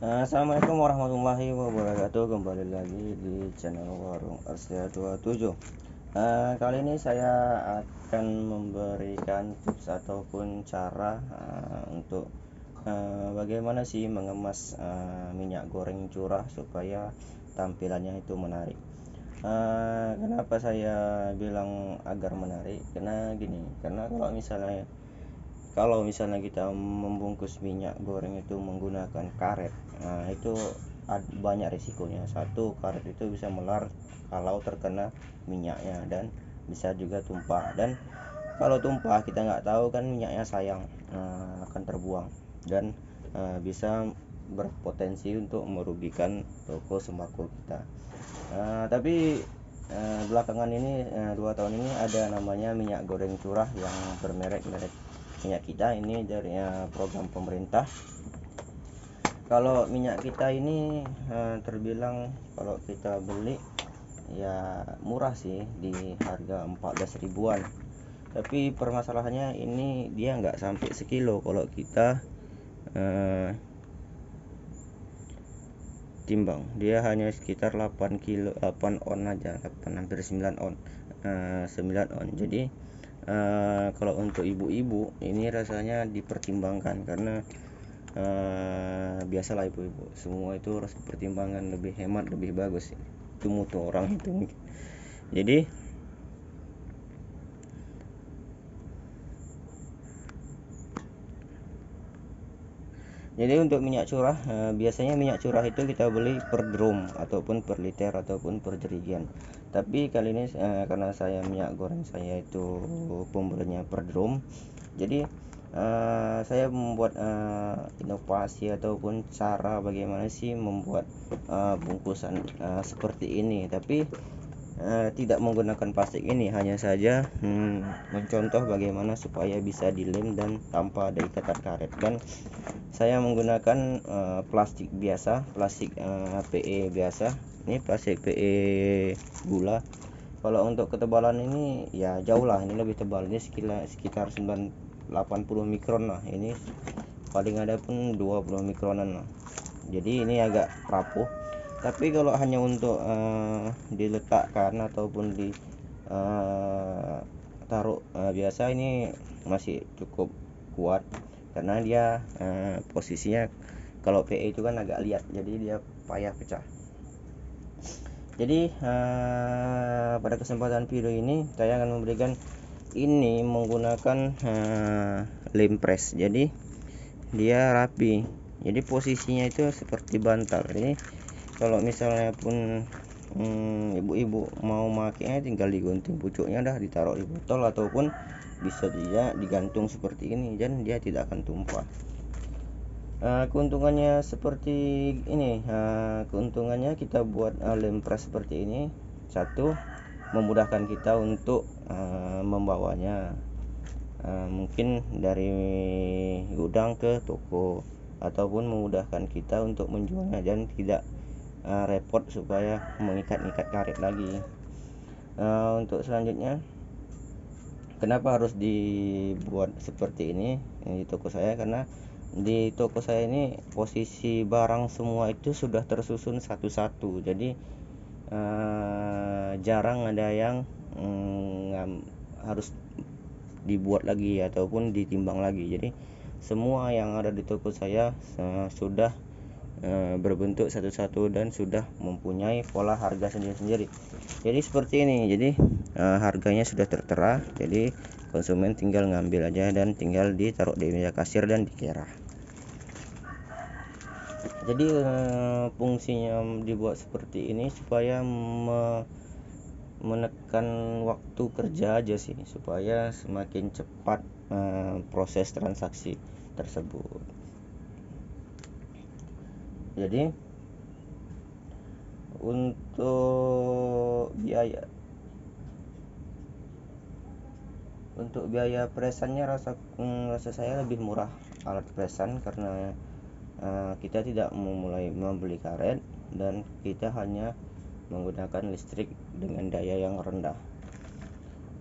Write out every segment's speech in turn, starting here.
Assalamualaikum warahmatullahi wabarakatuh. Kembali lagi di channel Warung Asia 27. Kali ini saya akan memberikan tips ataupun cara untuk bagaimana sih mengemas minyak goreng curah supaya tampilannya itu menarik. Kenapa saya bilang agar menarik? Karena kalau misalnya kita membungkus minyak goreng itu menggunakan karet, itu banyak risikonya. Satu, karet itu bisa melar kalau terkena minyaknya, dan bisa juga tumpah. Dan kalau tumpah, kita nggak tahu kan, minyaknya sayang, akan terbuang, dan bisa berpotensi untuk merugikan toko sembako kita. Tapi belakangan ini, 2 tahun ini, ada namanya minyak goreng curah yang bermerek minyak kita ini dari program pemerintah. Kalau minyak kita ini terbilang kalau kita beli ya murah sih, di harga 14 ribuan. Tapi permasalahannya ini dia nggak sampai sekilo kalau kita timbang. Dia hanya sekitar 8 kilo, 8 on aja, 8 hampir 9 on. 9 on. Jadi kalau untuk ibu-ibu ini rasanya dipertimbangkan, karena biasalah ibu-ibu semua itu harus pertimbangan, lebih hemat, lebih bagus. Itu mutu orang itu. Jadi untuk minyak curah, biasanya minyak curah itu kita beli per drum ataupun per liter ataupun per jerigen. Tapi kali ini karena minyak goreng saya itu pembelinya per drum, jadi saya membuat inovasi ataupun cara bagaimana sih membuat bungkusan seperti ini, tapi tidak menggunakan plastik ini. Hanya saja mencontoh bagaimana supaya bisa dilem dan tanpa ada ikatan karet. Dan saya menggunakan plastik biasa, plastik PE biasa. Ini plastik PE gula. Kalau untuk ketebalan ini ya jauh lah, ini lebih tebal. Ini sekitar 80 mikron lah. Ini paling ada pun 20 mikronan lah. Jadi ini agak rapuh. Tapi kalau hanya untuk diletakkan ataupun di taruh biasa, ini masih cukup kuat, karena dia posisinya, kalau PE itu kan agak liat, jadi dia payah pecah. Jadi pada kesempatan video ini saya akan memberikan ini menggunakan lem press. Jadi dia rapi, jadi posisinya itu seperti bantal. Jadi kalau misalnya pun ibu-ibu mau makainya, tinggal digunting pucuknya, dah ditaruh di botol, ataupun bisa juga digantung seperti ini, dan dia tidak akan tumpah. Keuntungannya seperti ini. Keuntungannya kita buat lem press seperti ini. Satu, memudahkan kita untuk membawanya, mungkin dari gudang ke toko, ataupun memudahkan kita untuk menjualnya dan tidak repot supaya mengikat-ikat karet lagi. Untuk selanjutnya, kenapa harus dibuat seperti ini di toko saya? Karena di toko saya ini posisi barang semua itu sudah tersusun satu-satu, jadi jarang ada yang harus dibuat lagi ataupun ditimbang lagi. Jadi semua yang ada di toko saya sudah berbentuk satu-satu dan sudah mempunyai pola harga sendiri-sendiri. Jadi seperti ini. Jadi harganya sudah tertera, jadi konsumen tinggal ngambil aja dan tinggal ditaruh di meja kasir dan dikira. Jadi fungsinya dibuat seperti ini supaya menekan waktu kerja aja sih, supaya semakin cepat proses transaksi tersebut. Jadi untuk biaya presannya rasa saya lebih murah alat presan, karena kita tidak memulai membeli karet, dan kita hanya menggunakan listrik dengan daya yang rendah.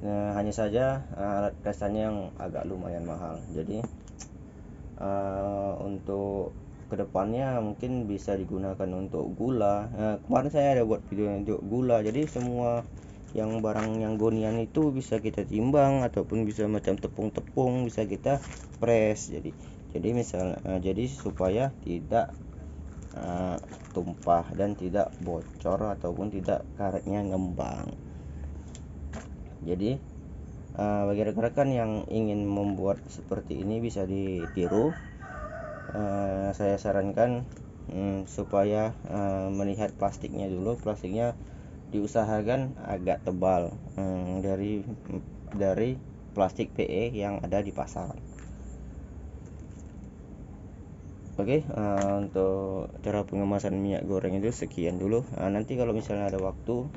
Hanya saja alat presannya yang agak lumayan mahal. Jadi untuk kedepannya mungkin bisa digunakan untuk gula. Kemarin saya ada buat video untuk gula, jadi semua yang barang yang gonian itu bisa kita timbang ataupun bisa macam tepung-tepung bisa kita press. Jadi jadi supaya tidak tumpah dan tidak bocor ataupun tidak karetnya ngembang. Jadi bagi rekan-rekan yang ingin membuat seperti ini bisa ditiru. Saya sarankan supaya melihat plastiknya dulu. Plastiknya diusahakan agak tebal dari plastik PE yang ada di pasar. Oke, untuk cara pengemasan minyak goreng itu sekian dulu. Nanti kalau misalnya ada waktu,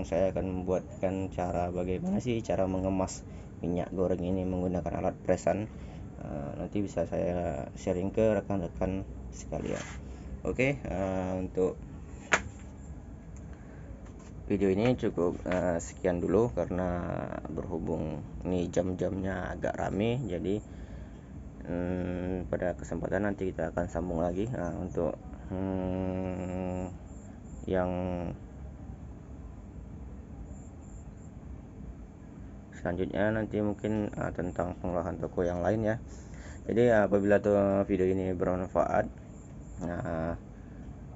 saya akan membuatkan cara bagaimana sih cara mengemas minyak goreng ini menggunakan alat presan. Nanti bisa saya sharing ke rekan-rekan sekalian. Oke, untuk video ini cukup sekian dulu, karena berhubung ini jam-jamnya agak rame, jadi pada kesempatan nanti kita akan sambung lagi. Untuk yang selanjutnya nanti mungkin tentang pengolahan toko yang lain ya. Jadi apabila video ini bermanfaat,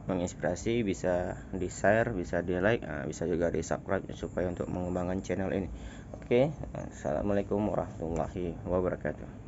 menginspirasi, bisa di share, bisa di like, bisa juga di subscribe supaya untuk mengembangkan channel ini. Oke, assalamualaikum warahmatullahi wabarakatuh.